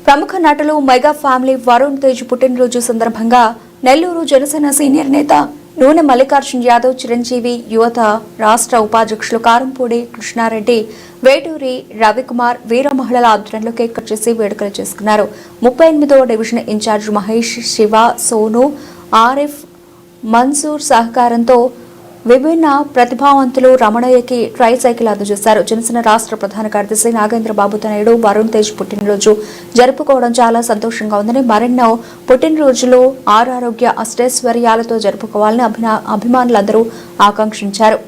ప్రముఖ నటులు mega family Varun Tej పుట్టినరోజు సందర్భంగా నెల్లూరు జనసేన సీనియర్ నేత నూనె మల్లికార్జున్ యాదవ్, చిరంజీవి యువత రాష్ట్ర ఉపాధ్యక్షులు కారంపూడి కృష్ణారెడ్డి, వేటూరి రవికుమార్ వీర మహిళల ఆధ్వర్యంలో కేక్ కట్ చేసి వేడుకలు చేసుకున్నారు. 38వ డివిజన్ ఇన్ఛార్జ్ మహేష్, శివ, సోను, ఆరిఫ్, మన్సూర్ సహకారంతో విభిన్న ప్రతిభావంతులు రమణయ్యకి ట్రైసైకిల్ అందజేశారు. జనసేన రాష్ట్ర ప్రధాన కార్యదర్శి నాగేంద్ర బాబు తనయుడు వరుణ్ తేజ్ పుట్టినరోజు జరుపుకోవడం చాలా సంతోషంగా ఉందని, మరెన్నో పుట్టినరోజులు ఆరోగ్య అష్టైశ్వర్యాలతో జరుపుకోవాలని అభిమానులందరూ ఆకాంక్షించారు.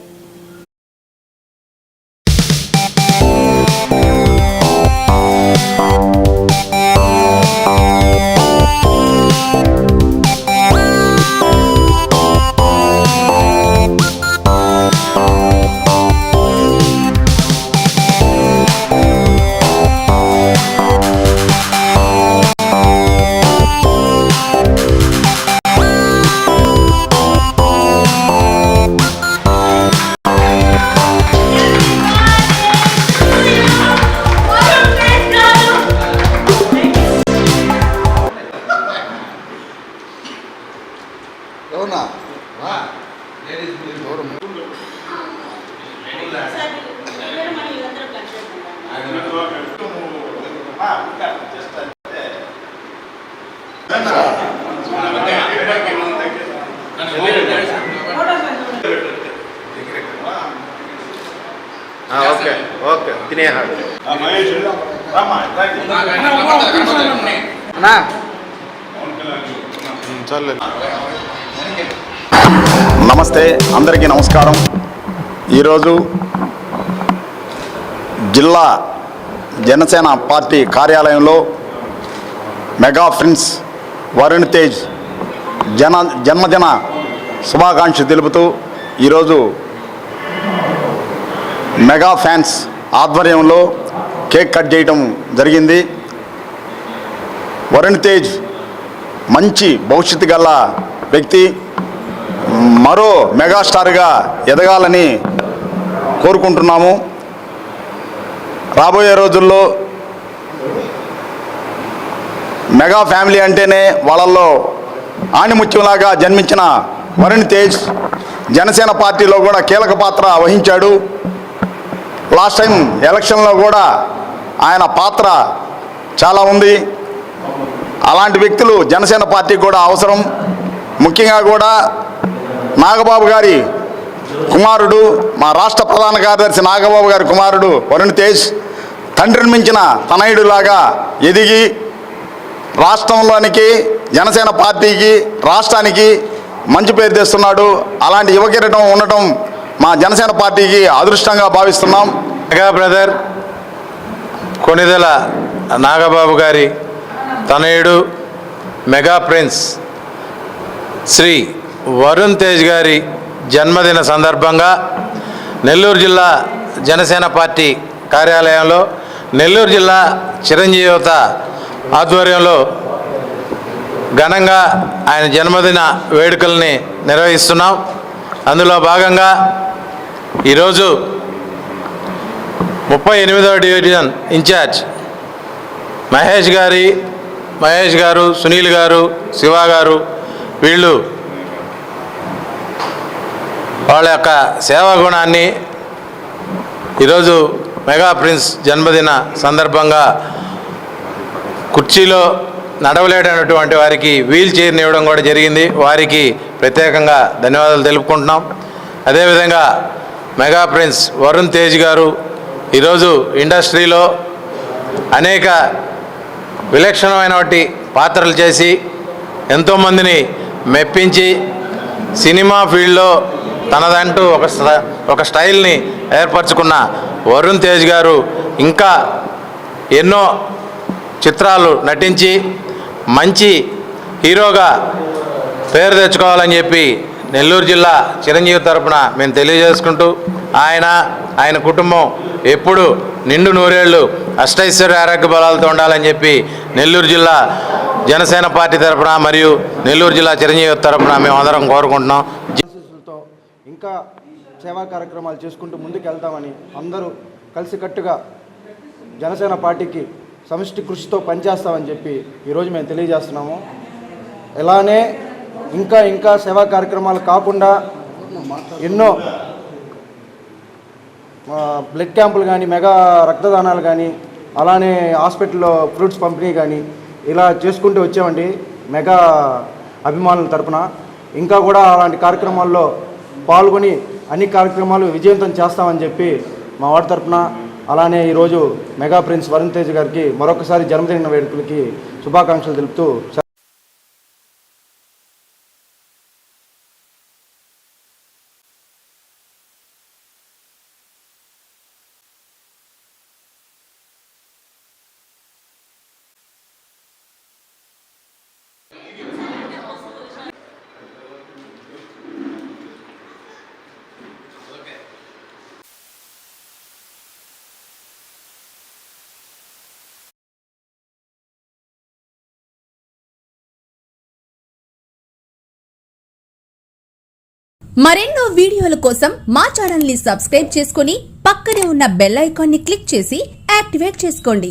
నమస్తే, అందరికీ నమస్కారం. ఈరోజు జిల్లా జనసేన పార్టీ కార్యాలయంలో మెగా ప్రిన్స్ వరుణ్ తేజ్ జన్మదిన శుభాకాంక్షలు తెలుపుతూ ఈరోజు మెగా ఫ్యాన్స్ ఆధ్వర్యంలో కేక్ కట్ చేయడం జరిగింది. వరుణ్ తేజ్ మంచి భవిష్యత్తు గల వ్యక్తి, మరో మెగాస్టార్గా ఎదగాలని కోరుకుంటున్నాము. రాబోయే రోజుల్లో మెగా ఫ్యామిలీ అంటేనే వాళ్ళల్లో ఆణిముత్యంలాగా జన్మించిన వరుణ్ తేజ్ జనసేన పార్టీలో కూడా కీలక పాత్ర వహించాడు. లాస్ట్ టైం ఎలక్షన్లో కూడా ఆయన పాత్ర చాలా ఉంది. అలాంటి వ్యక్తులు జనసేన పార్టీకి కూడా అవసరం. ముఖ్యంగా కూడా నాగబాబు గారి కుమారుడు, మా రాష్ట్ర ప్రధాన కార్యదర్శి నాగబాబు గారి కుమారుడు వరుణ్ తేజ్ తండ్రిని మించిన తనయుడిలాగా ఎదిగి రాష్ట్రంలోనికి, జనసేన పార్టీకి, రాష్ట్రానికి మంచి పేరు తెస్తున్నాడు. అలాంటి యువకిరీటం ఉండటం మా జనసేన పార్టీకి అదృష్టంగా భావిస్తున్నాం. మెగా బ్రదర్ కొనిదెల నాగబాబు గారి తనయుడు మెగా ప్రిన్స్ శ్రీ వరుణ్ తేజ్ గారి జన్మదిన సందర్భంగా నెల్లూరు జిల్లా జనసేన పార్టీ కార్యాలయంలో నెల్లూరు జిల్లా చిరంజీవి యువత ఆధ్వర్యంలో ఘనంగా ఆయన జన్మదిన వేడుకల్ని నిర్వహిస్తున్నాం. అందులో భాగంగా ఈరోజు 38వ డివిజన్ ఇన్ఛార్జ్ మహేష్ గారు, సునీల్ గారు, శివ గారు వీళ్ళు వాళ్ళ యొక్క సేవా గుణాన్ని ఈరోజు మెగా ప్రిన్స్ జన్మదిన సందర్భంగా కుర్చీలో నడవలేనటువంటి వారికి వీల్ చైర్ని ఇవ్వడం కూడా జరిగింది. వారికి ప్రత్యేకంగా ధన్యవాదాలు తెలుపుకుంటున్నాం. అదేవిధంగా మెగా ప్రిన్స్ వరుణ్ తేజ్ గారు ఈరోజు ఇండస్ట్రీలో అనేక విలక్షణమైనటువంటి పాత్రలు చేసి ఎంతోమందిని మెప్పించి సినిమా ఫీల్డ్లో తనదంటూ ఒక స్టైల్ని ఏర్పరచుకున్న వరుణ్ తేజ్ గారు ఇంకా ఎన్నో చిత్రాలు నటించి మంచి హీరోగా పేరు తెచ్చుకోవాలని చెప్పి నెల్లూరు జిల్లా చిరంజీవి తరపున మేము తెలియజేసుకుంటూ ఆయన కుటుంబం ఎప్పుడు నిండు నూరేళ్లు అష్టైశ్వర్య ఆరోగ్య బలాలతో ఉండాలని చెప్పి నెల్లూరు జిల్లా జనసేన పార్టీ తరపున మరియు నెల్లూరు జిల్లా చిరంజీవి తరపున మేము అందరం కోరుకుంటున్నాం. ఇంకా సేవా కార్యక్రమాలు చేసుకుంటూ ముందుకు వెళ్తామని అందరూ కలిసికట్టుగా జనసేన పార్టీకి సమిష్టి కృషితో పనిచేస్తామని చెప్పి ఈరోజు మేము తెలియజేస్తున్నాము. ఇలానే ఇంకా సేవా కార్యక్రమాలు కాకుండా ఎన్నో బ్లడ్ క్యాంపులు కానీ, మెగా రక్తదానాలు కానీ, అలానే హాస్పిటల్లో ఫ్రూట్స్ పంపిణీ కానీ ఇలా చేసుకుంటూ వచ్చామండి మెగా అభిమానుల తరపున. ఇంకా కూడా అలాంటి కార్యక్రమాల్లో పాల్గొని అన్ని కార్యక్రమాలు విజయవంతం చేస్తామని చెప్పి మా వాడి తరపున, అలానే ఈరోజు మెగా ప్రిన్స్ వరుణ్ తేజ్ గారికి మరొకసారి జన్మదిన వేడుకలకి శుభాకాంక్షలు తెలుపుతూ మరెన్నో వీడియోల కోసం మా ఛానల్ ని సబ్స్క్రైబ్ చేసుకుని పక్కనే ఉన్న బెల్ ఐకాన్ ని క్లిక్ చేసి యాక్టివేట్ చేసుకోండి.